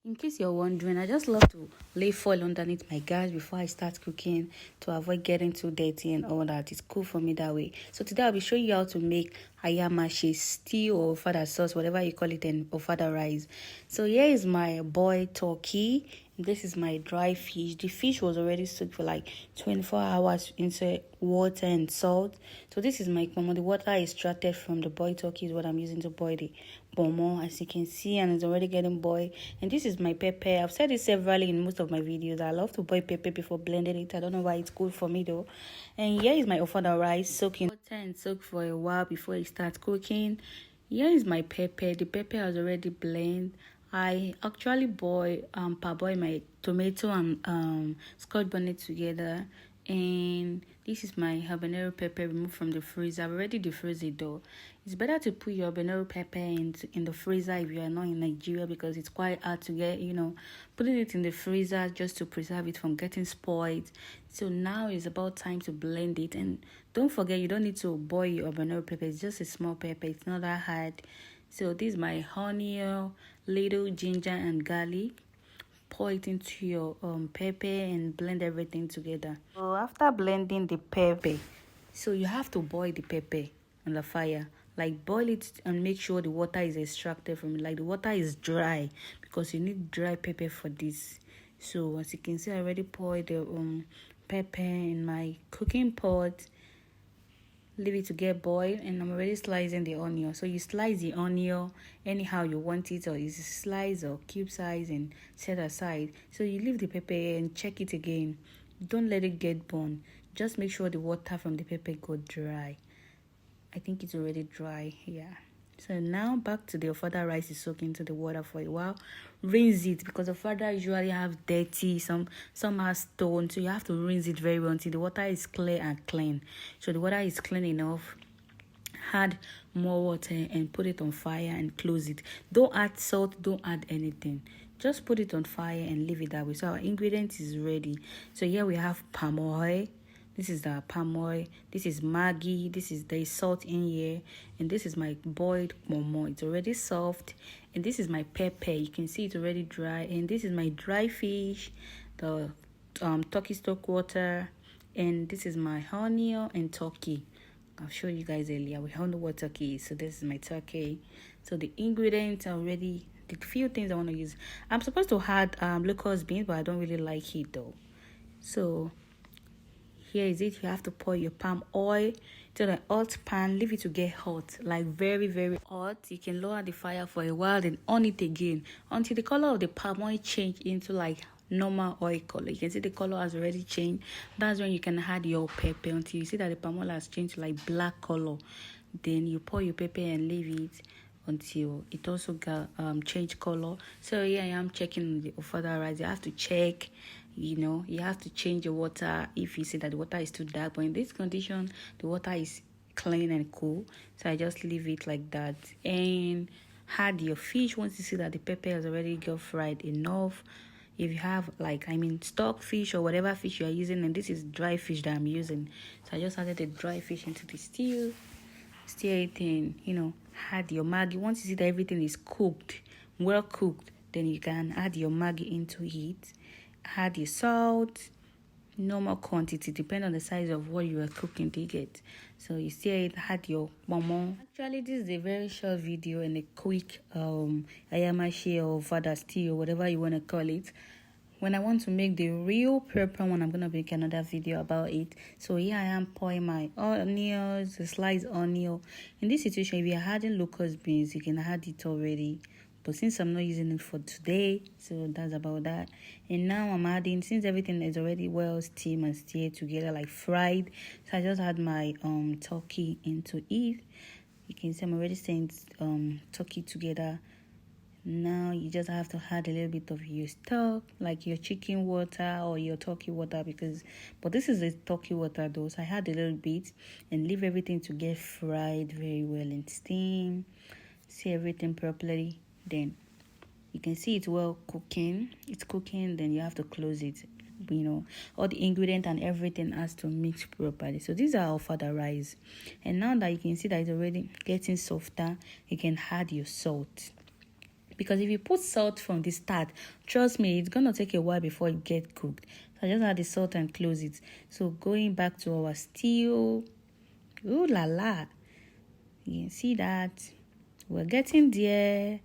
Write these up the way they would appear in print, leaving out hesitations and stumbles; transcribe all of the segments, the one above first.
In case you're wondering, I just love to lay foil underneath my gas before I start cooking to avoid getting too dirty and all that. It's cool for me that way. So today I'll be showing you how to make AYAMASE stew or OFADA sauce, whatever you call it, and OFADA rice. So here is my boiled turkey. This is my dry fish. The fish was already soaked for like 24 hours into water and salt. So this is my pomo. The water extracted from the boiled turkey is what I'm using to boil the pomo, as you can see, and it's already getting boiled. And this is my pepper. I've said it severally in most of my videos. I love to boil pepper before blending it. I don't know why it's good for me though. And here is my OFADA rice soaking water and soak for a while before it starts cooking. Here is my pepper. The pepper has already blended. I actually parboil my tomato and scotch bonnet together, and this is my habanero pepper removed from the freezer. I've already defrozen it though. It's better to put your habanero pepper in the freezer if you are not in Nigeria, because it's quite hard to get, putting it in the freezer just to preserve it from getting spoiled. So now it's about time to blend it, and don't forget you don't need to boil your habanero pepper. It's just a small pepper. It's not that hard. So this is my onion, little ginger and garlic. Pour it into your pepper and blend everything together. So after blending the pepper, so you have to boil the pepper on the fire. Like boil it and make sure the water is extracted from it. Like the water is dry, because you need dry pepper for this. So as you can see, I already poured the pepper in my cooking pot. Leave it to get boiled, and I'm already slicing the onion. So you slice the onion anyhow you want it, or you slice or cube size and set aside. So you leave the pepper and check it again. Don't let it get burned. Just make sure the water from the pepper go dry. I think it's already dry. Yeah. So now back to the OFADA rice is soaked into the water for a while. Rinse it, because OFADA usually have dirty, some have stone, so you have to rinse it very well until the water is clear and clean. So the water is clean enough. Add more water and put it on fire and close it. Don't add salt, don't add anything. Just put it on fire and leave it that way. So our ingredient is ready. So here we have palm oil. This is the palm oil. This is Maggi. There is salt in here. And this is my boiled momo. It's already soft. And this is my pepper. You can see it's already dry. And this is my dry fish, the turkey stock water. And this is my onion and turkey. I'll show you guys earlier. We all know what turkey is. So this is my turkey. So the ingredients are already, the few things I want to use. I'm supposed to add locust beans, but I don't really like it though. So here is it. You have to pour your palm oil to the hot pan. Leave it to get hot, like very, very hot. You can lower the fire for a while, then on it again until the color of the palm oil change into like normal oil color. You can see the color has already changed. That's when you can add your pepper until you see that the palm oil has changed to like black color. Then you pour your pepper and leave it until it also got change color. So here I am checking the OFADA rice. You have to check, you have to change the water if you see that the water is too dark. But in this condition, the water is clean and cool. So I just leave it like that and add your fish once you see that the pepper has already got fried enough. If you have stock fish or whatever fish you are using, and this is dry fish that I'm using, so I just added the dry fish into the stew. Stir it in, add your Maggi. Once you see that everything is cooked, well cooked, then you can add your Maggi into it. Add your salt, normal quantity, depending on the size of what you are cooking to get. So you stir it, add your momo. Actually, this is a very short video and a quick AYAMASE or OFADA stew or whatever you want to call it. When I want to make the real pepper one, I'm going to make another video about it. So here I am pouring my onions, the sliced onion. In this situation, if you're adding locust beans, you can add it already. But since I'm not using it for today, so that's about that. And now I'm adding, since everything is already well steamed and stirred together, like fried, so I just add my turkey into it. You can see I'm already stirring turkey together. Now you just have to add a little bit of your stock, like your chicken water or your turkey water, but this is a turkey water though, so I add a little bit and leave everything to get fried very well and steam. See everything properly, then you can see it's well cooking. It's cooking, then you have to close it. All the ingredient and everything has to mix properly. So these are OFADA rice, and now that you can see that it's already getting softer, you can add your salt. because if you put salt from the start, trust me, it's gonna take a while before it gets cooked. So I just add the salt and close it. So going back to our stew, ooh la la, you can see that we're getting there.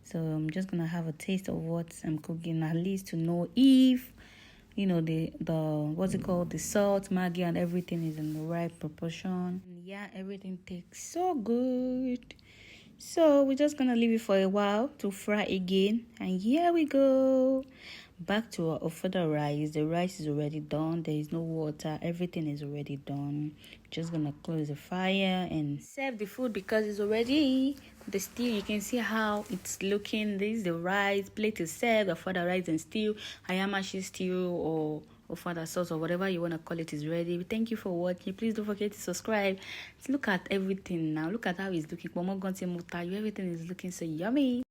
So I'm just gonna have a taste of what I'm cooking, at least to know if the what's it called, the salt, Maggi, and everything is in the right proportion. Yeah, everything tastes so good. So we're just gonna leave it for a while to fry again, and here we go. Back to our OFADA rice. The rice is already done. There is no water. Everything is already done. Just gonna close the fire and serve the food because it's already the stew. You can see how it's looking. This is the rice. Plate is served. OFADA rice and stew, AYAMASE stew, or OFADA sauce, or whatever you want to call it, is ready. Thank you for watching. Please don't forget to subscribe. Look at everything now. Look at how it's looking. Everything is looking so yummy.